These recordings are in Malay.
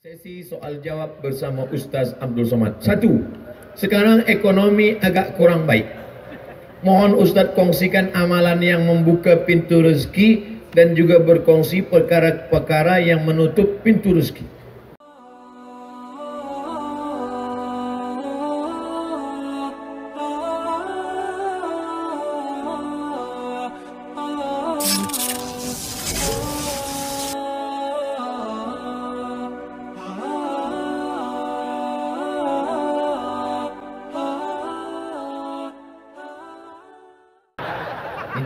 Sesi soal jawab bersama Ustaz Abdul Somad. 1. Sekarang ekonomi agak kurang baik. Mohon Ustaz kongsikan amalan yang membuka pintu rezeki dan juga berkongsi perkara-perkara yang menutup pintu rezeki.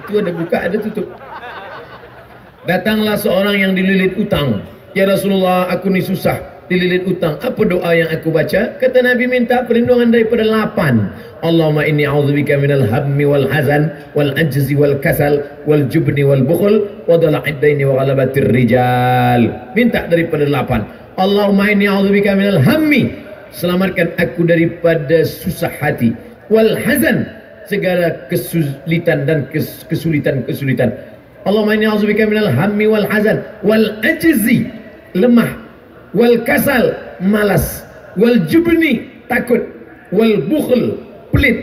Itu ada buka, ada tutup. Datanglah seorang yang dililit utang. Ya Rasulullah, aku ni susah, dililit utang. Apa doa yang aku baca? Kata Nabi, minta perlindungan daripada 8. Allahumma inni a'udzubika minal hammi wal hazan wal ajzi wal kasal wal jubni wal bukhl wa dala'id daini wa ghalabatir rijal. Minta daripada 8. Allahumma inni a'udzubika minal hammi, selamatkan aku daripada susah hati, wal hazan, segala kesulitan dan kesulitan. Allahumma inni a'udzubika minal hammi wal hazan wal ajzi, lemah, wal kasal, malas, wal jubni, takut, wal bukhl, pelit,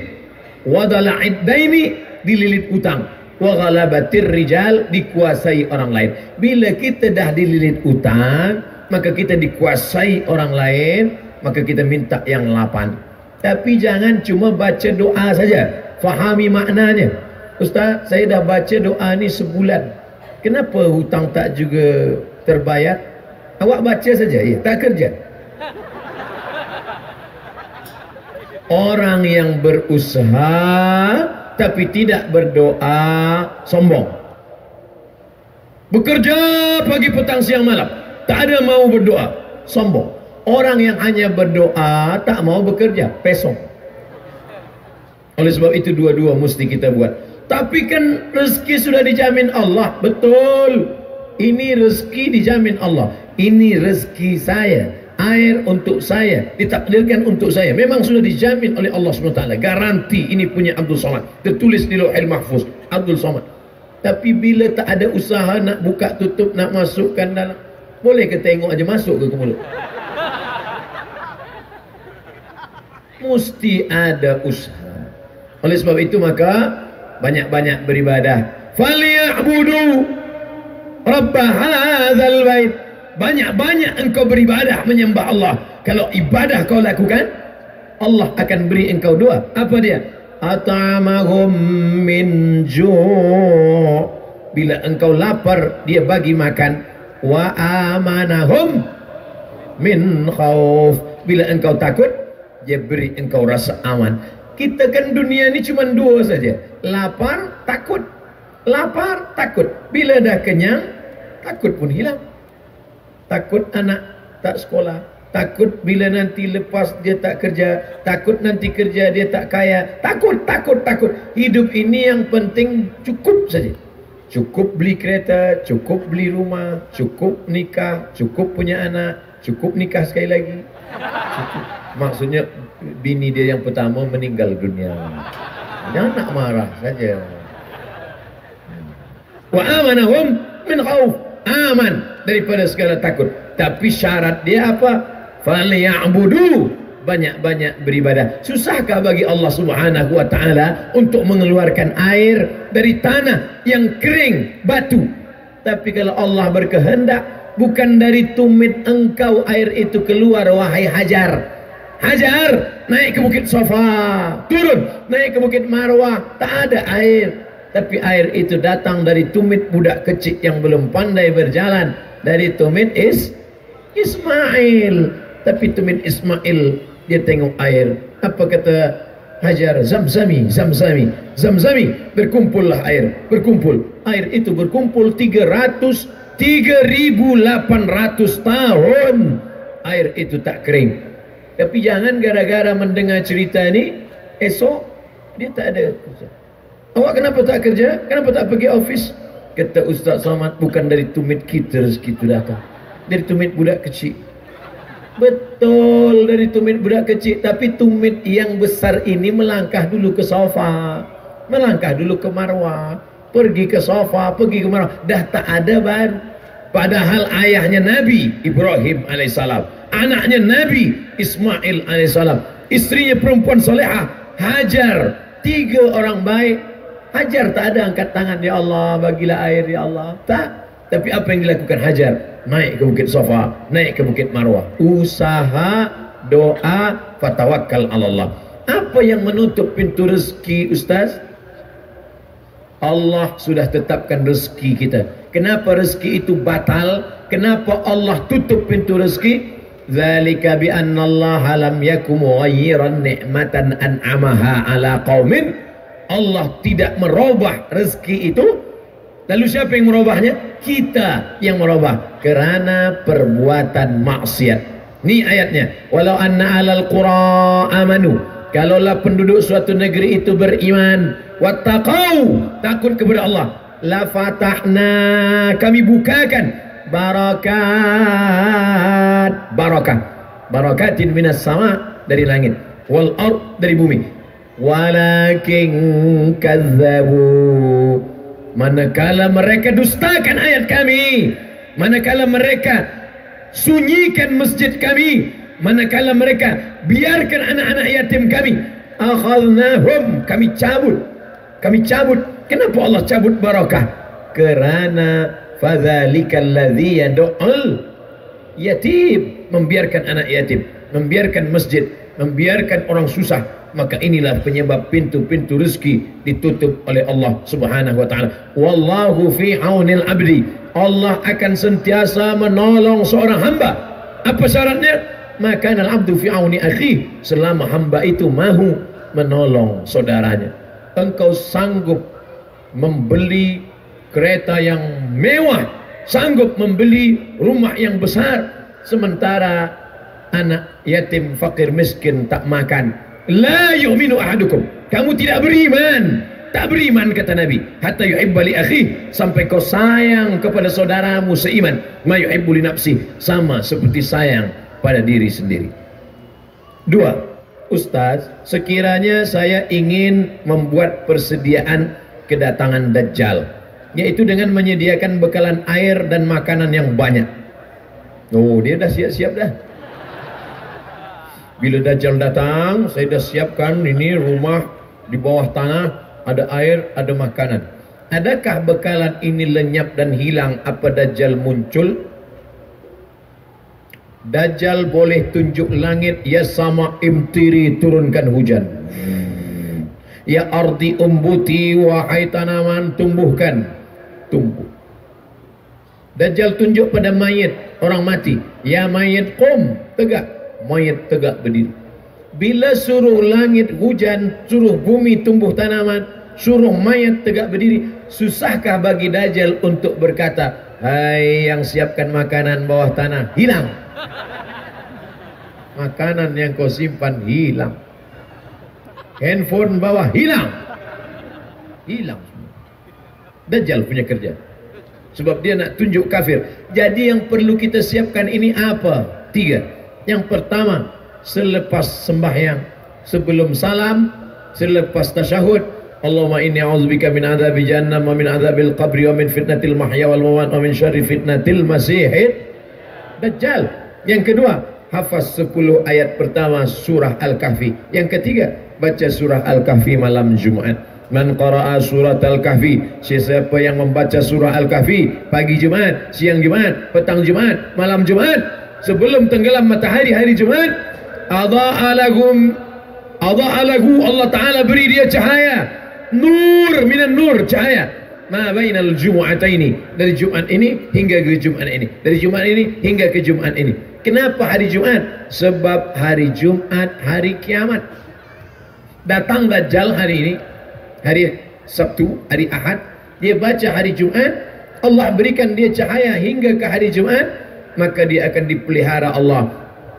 wa dala'id daini, dililit utang, wa ghalabatir rijal, dikuasai orang lain. Bila kita dah dililit utang, maka kita dikuasai orang lain, maka kita minta yang 8. Tapi jangan cuma baca doa saja, fahami maknanya. Ustaz, saya dah baca doa ni sebulan, kenapa hutang tak juga terbayar? Awak baca saja, ya, tak kerja. Orang yang berusaha tapi tidak berdoa sombong. Bekerja pagi petang siang malam, tak ada mau berdoa, sombong. Orang yang hanya berdoa tak mau bekerja, pesong. Oleh sebab itu dua-dua mesti kita buat. Tapi kan rezeki sudah dijamin Allah. Betul, ini rezeki dijamin Allah. Ini rezeki saya, air untuk saya, ditakdirkan untuk saya. Memang sudah dijamin oleh Allah SWT. Garanti ini punya Abdul Somad, tertulis di Lauhul Mahfuz, Abdul Somad. Tapi bila tak ada usaha, nak buka tutup, nak masukkan dalam, boleh ke tengok aja masuk ke mulut? Mesti ada usaha. Oleh sebab itu maka banyak-banyak beribadah. Falyabudu rabb hadzal bait. Banyak-banyak engkau beribadah menyembah Allah. Kalau ibadah kau lakukan, Allah akan beri engkau doa. Apa dia? At'amahum min ju'. Bila engkau lapar, dia bagi makan. Wa amanahum min khauf. Bila engkau takut, dia beri engkau rasa aman. Kita kan dunia ni cuma 2 saja. Lapar, takut. Lapar, takut. Bila dah kenyang, takut pun hilang. Takut anak tak sekolah. Takut bila nanti lepas dia tak kerja. Takut nanti kerja dia tak kaya. Takut. Hidup ini yang penting cukup saja. Cukup beli kereta, cukup beli rumah, cukup nikah, cukup punya anak, cukup nikah sekali lagi. Cukup. Maksudnya bini dia yang pertama meninggal dunia. Jangan nak marah saja. Wa amanahum min khauf. Aman daripada segala takut. Tapi syarat dia apa? Falyabudu. Banyak-banyak beribadah. Susahkah bagi Allah Subhanahu wa taala untuk mengeluarkan air dari tanah yang kering, batu? Tapi kalau Allah berkehendak, bukan dari tumit engkau air itu keluar, wahai Hajar. Hajar, naik ke Bukit Safa, turun, naik ke Bukit Marwah, tak ada air. Tapi air itu datang dari tumit budak kecil yang belum pandai berjalan. Dari tumit Ismail. Tapi tumit Ismail, dia tengok air. Apa kata Hajar? Zamzami. Berkumpullah air. Berkumpul. Air itu berkumpul 3.800 tahun. Air itu tak kering. Tapi jangan gara-gara mendengar cerita ni, esok dia tak ada kerja. Awak kenapa tak kerja? Kenapa tak pergi office? Kata Ustaz Somad, bukan dari tumit kita rezeki itu datang. Dari tumit budak kecil. Betul, dari tumit budak kecil. Tapi tumit yang besar ini melangkah dulu ke Safa, melangkah dulu ke Marwah, pergi ke Safa, pergi ke Marwah. Dah tak ada baru. Padahal ayahnya Nabi Ibrahim alaihissalam, anaknya Nabi Ismail alaihissalam, istrinya perempuan solehah Hajar, 3 orang baik. Hajar tak ada angkat tangan, ya Allah bagilah air ya Allah, tak. Tapi apa yang dilakukan Hajar? Naik ke Bukit Safa, naik ke Bukit Marwah, usaha, doa, fatawakkal Allah. Apa yang menutup pintu rezeki, Ustaz? Allah sudah tetapkan rezeki kita. Kenapa rezeki itu batal? Kenapa Allah tutup pintu rezeki? Zalika bi anna Allah lam yakum mughayyiran ni'matan an'amaha ala qaumin. Allah tidak merubah rezeki itu. Lalu siapa yang merubahnya? Kita yang merubah karena perbuatan maksiat. Ini ayatnya. Walau anna alal qura amanu, kalaulah penduduk suatu negeri itu beriman, wattaqau, takut kepada Allah, la fatahna, kami bukakan barakat, barakatin minas sama, dari langit, wal ard, dari bumi. Walakin kazzabu, manakala mereka dustakan ayat kami, manakala mereka sunyikan masjid kami, manakala mereka biarkan anak-anak yatim kami, akhadnahum, kami cabut. Kenapa Allah cabut barakah? Kerana fadzalikal ladzi yad'ul yatim, membiarkan anak yatim, membiarkan masjid, membiarkan orang susah, maka inilah penyebab pintu-pintu rezeki ditutup oleh Allah Subhanahu wa taala. Wallahu fi aunil abdi, Allah akan sentiasa menolong seorang hamba. Apa syaratnya? Maka al-abdu fi auni akhi, selama hamba itu mahu menolong saudaranya. Engkau sanggup membeli kereta yang mewah, sanggup membeli rumah yang besar, sementara anak yatim fakir miskin tak makan. La yu'minu ahadukum, kamu tidak beriman, tak beriman kata Nabi, hatta yuhibba li akhi, sampai kau sayang kepada saudaramu seiman, ma yuhibbu li nafsi, sama seperti sayang pada diri sendiri. 2. Ustaz, sekiranya saya ingin membuat persediaan kedatangan Dajjal, yaitu dengan menyediakan bekalan air dan makanan yang banyak. Oh, dia dah siap-siap dah. Bila Dajjal datang, saya dah siapkan ini rumah di bawah tanah, ada air, ada makanan. Adakah bekalan ini lenyap dan hilang apa Dajjal muncul? Dajjal boleh tunjuk langit, ya sama imtiri, turunkan hujan. Ya ardi umbuti, wahai tanaman tumbuhkan, tumbuh. Dajjal tunjuk pada mayit, orang mati, ya mayit qum, tegak. Mayat tegak berdiri. Bila suruh langit hujan, suruh bumi tumbuh tanaman, suruh mayat tegak berdiri, susahkah bagi Dajjal untuk berkata, hai yang siapkan makanan bawah tanah, hilang. Makanan yang kau simpan hilang. Handphone bawah hilang. Hilang semua. Dajjal punya kerja. Sebab dia nak tunjuk kafir. Jadi yang perlu kita siapkan ini apa? 3. Yang pertama, selepas sembahyang, sebelum salam, selepas tasyahud, Allahumma inni a'udzubika min adzabi jahannam wa min adzabil qabri wa min fitnatil mahya wal mamat wa min syarri fitnatil masihid Dajjal. Yang kedua, hafaz 10 ayat pertama surah Al-Kahfi. Yang ketiga, baca surah Al-Kahfi malam Jumaat. Man qara'a surat Al-Kahfi, siapa yang membaca surah Al-Kahfi pagi Jumaat, siang Jumaat, petang Jumaat, malam Jumaat, sebelum tenggelam matahari hari Jumaat, adha'a lahu, Allah Ta'ala beri dia cahaya, nur minan nur, cahaya ma bainal jumu'ataini, dari Jumat ini hingga ke Jumat ini, dari Jumat ini hingga ke Jumat ini. Kenapa hari Jumat? Sebab hari Jumat hari kiamat. Datang Dajjal hari ini, hari Sabtu, hari Ahad, dia baca hari Jumat, Allah berikan dia cahaya hingga ke hari Jumat, maka dia akan dipelihara Allah.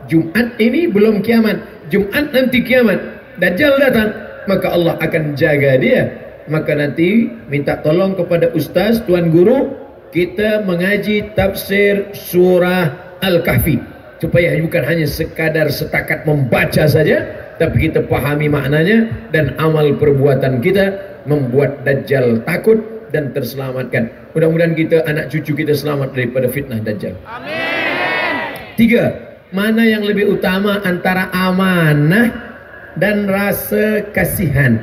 Jumat ini belum kiamat, Jumat nanti kiamat, Dajjal datang, maka Allah akan jaga dia. Maka nanti minta tolong kepada ustaz, tuan guru, kita mengaji tafsir surah Al-Kahfi, supaya bukan hanya sekadar setakat membaca saja, tapi kita pahami maknanya, dan amal perbuatan kita membuat Dajjal takut dan terselamatkan. Mudah-mudahan kita, anak cucu kita selamat daripada fitnah Dajjal. Amin. 3. mana yang lebih utama antara amanah dan rasa kasihan.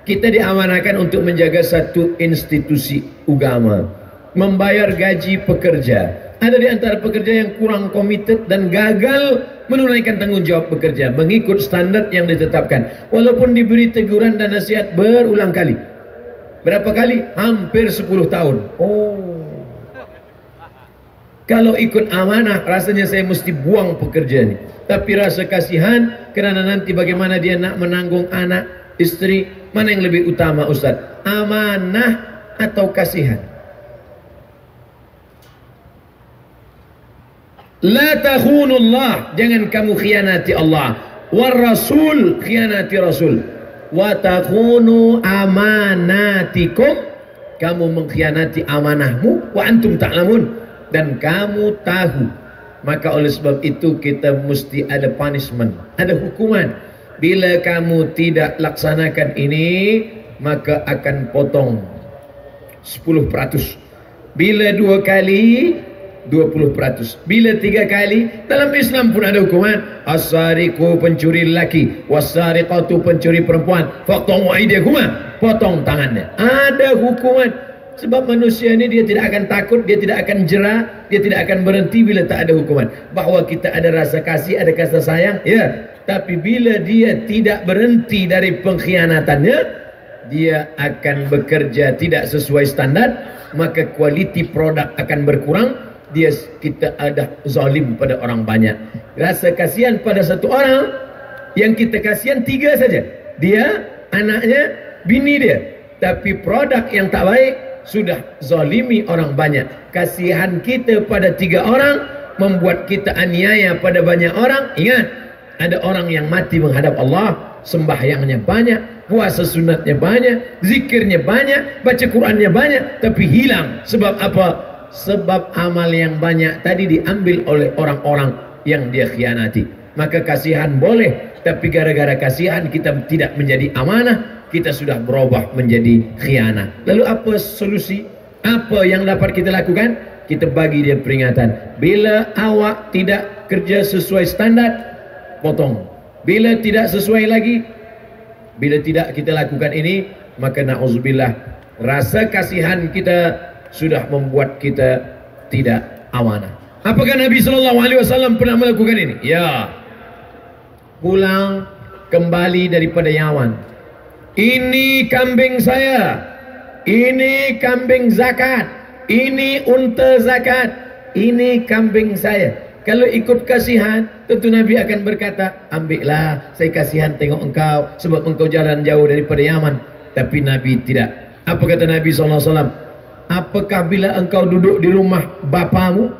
Kita diamanahkan untuk menjaga satu institusi agama, membayar gaji pekerja. Ada di antara pekerja yang kurang komited dan gagal menunaikan tanggung jawab bekerja mengikut standar yang ditetapkan, walaupun diberi teguran dan nasihat berulang kali. Berapa kali? Hampir 10 tahun. Kalau ikut amanah, rasanya saya mesti buang pekerjaan ini. Tapi rasa kasihan, kerana nanti bagaimana dia nak menanggung anak, istri, mana yang lebih utama Ustaz? Amanah atau kasihan? La takhunullah, jangan kamu khianati Allah. War rasul, khianati rasul. Wa takhunu amanatikum, kamu mengkhianati amanahmu. Wa antum ta'lamun, dan kamu tahu. Maka oleh sebab itu kita mesti ada punishment, ada hukuman. Bila kamu tidak laksanakan ini, maka akan potong 10%. Bila 2 kali, 20%. Bila 3 kali, dalam Islam pun ada hukuman. As-sariqu, pencuri lelaki, was-sariqatu, pencuri perempuan, faqta'u aydiyahuma, potong tangannya. Ada hukuman. Sebab manusia ini dia tidak akan takut, dia tidak akan jera, dia tidak akan berhenti bila tak ada hukuman. Bahawa kita ada rasa kasih, ada kasih sayang, ya. Tapi bila dia tidak berhenti dari pengkhianatannya, dia akan bekerja tidak sesuai standar, maka kualiti produk akan berkurang. Kita ada zalim pada orang banyak. Rasa kasihan pada satu orang, yang kita kasihan 3 saja, dia, anaknya, bini dia. Tapi produk yang tak baik, sudah zalimi orang banyak. Kasihan kita pada 3 orang membuat kita aniaya pada banyak orang. Ingat, ada orang yang mati menghadap Allah, sembahyangnya banyak, puasa sunatnya banyak, zikirnya banyak, baca Qurannya banyak, tapi hilang. Sebab apa? Sebab amal yang banyak tadi diambil oleh orang-orang yang dia khianati. Maka kasihan boleh, tapi gara-gara kasihan kita tidak menjadi amanah, kita sudah berubah menjadi khianat. Lalu apa solusi? Apa yang dapat kita lakukan? Kita bagi dia peringatan. Bila awak tidak kerja sesuai standar, potong. Bila tidak sesuai lagi, bila tidak kita lakukan ini, maka na'udzubillah, rasa kasihan kita sudah membuat kita tidak amanah. Apakah Nabi SAW pernah melakukan ini? Ya. Pulang kembali daripada Yaman. Ini kambing saya, ini kambing zakat, ini unta zakat, ini kambing saya. Kalau ikut kasihan, tentu Nabi akan berkata, ambillah, saya kasihan tengok engkau, sebab engkau jalan jauh daripada Yaman. Tapi Nabi tidak. Apa kata Nabi SAW? Apakah bila engkau duduk di rumah bapamu,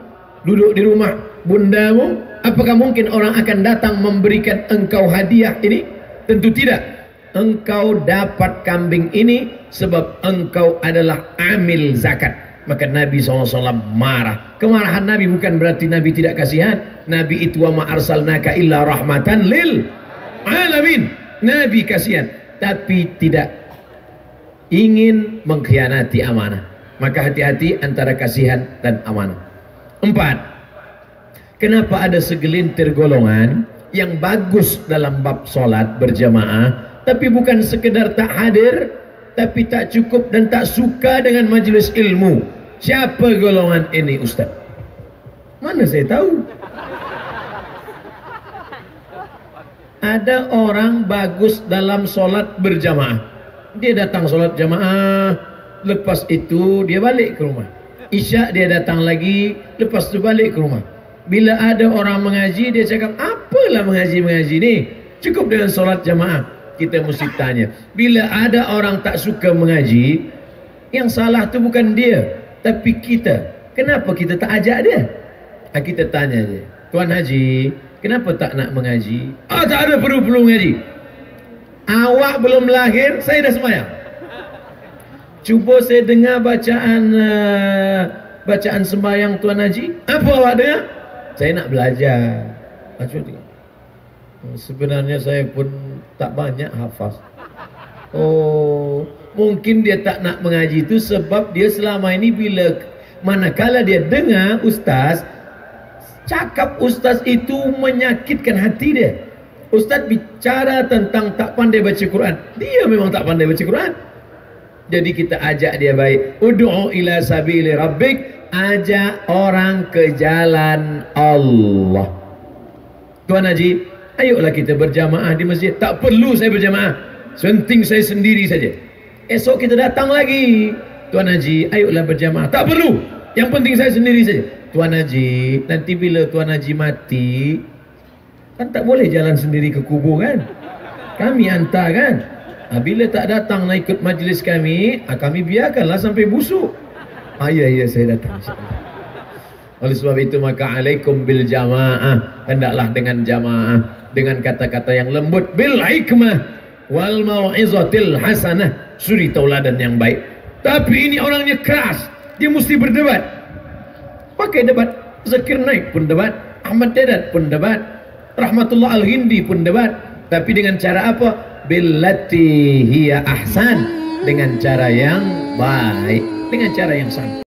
duduk di rumah bundamu, apakah mungkin orang akan datang memberikan engkau hadiah ini? Tentu tidak. Engkau dapat kambing ini sebab engkau adalah amil zakat. Maka Nabi SAW marah. Kemarahan Nabi bukan berarti Nabi tidak kasihan. Nabi itu wa ma arsalnaka illa rahmatan lil alamin. Nabi kasihan, tapi tidak ingin mengkhianati amanah. Maka hati-hati antara kasihan dan amanah. 4. Kenapa ada segelintir golongan yang bagus dalam bab solat berjamaah, tapi bukan sekedar tak hadir, tapi tak cukup dan tak suka dengan majlis ilmu? Siapa golongan ini Ustaz? Mana saya tahu. Ada orang bagus dalam solat berjamaah, dia datang solat jamaah, lepas itu dia balik ke rumah. Isyak dia datang lagi, lepas itu balik ke rumah. Bila ada orang mengaji, dia cakap, apalah mengaji-mengaji ni, cukup dengan solat jamaah. Kita mesti tanya, bila ada orang tak suka mengaji, yang salah tu bukan dia, tapi kita. Kenapa kita tak ajak dia? Kita tanya dia, Tuan Haji, kenapa tak nak mengaji? Tak ada perlu-perlu mengaji. Awak belum lahir, saya dah sembahyang. Cuba saya dengar bacaan sembahyang Tuan Haji. Apa awak dengar? Saya nak belajar. Sebenarnya saya pun tak banyak hafaz. Mungkin dia tak nak mengaji itu sebab dia selama ini manakala dia dengar ustaz Cakap ustaz itu menyakitkan hati dia. Ustaz bicara tentang tak pandai baca Quran. Dia memang tak pandai baca Quran. Jadi kita ajak dia baik. Ud'u ila sabili rabbik. Ajak orang ke jalan Allah. Tuan Haji, ayolah kita berjamaah di masjid. Tak perlu saya berjamaah. Penting saya sendiri saja. Esok kita datang lagi. Tuan Haji, ayolah berjamaah. Tak perlu. Yang penting saya sendiri saja. Tuan Haji, nanti bila Tuan Haji mati, kan tak boleh jalan sendiri ke kubur kan? Kami hantar kan? Bila tak datang nak ikut majlis kami, kami biarkanlah sampai busuk. Ya saya datang. Oleh sebab itu maka alaikum bil jamaah. Hendaklah dengan jamaah, dengan kata-kata yang lembut, bil hikmah wal mau'izatil hasanah, suri tauladan yang baik. Tapi ini orangnya keras, dia mesti berdebat. Pakai debat. Zakir Naik pun debat, Ahmad Dedat pun debat, Rahmatullah Al-Hindi pun debat. Tapi dengan cara apa? Billati hiya ahsan, dengan cara yang baik, dengan cara yang santai.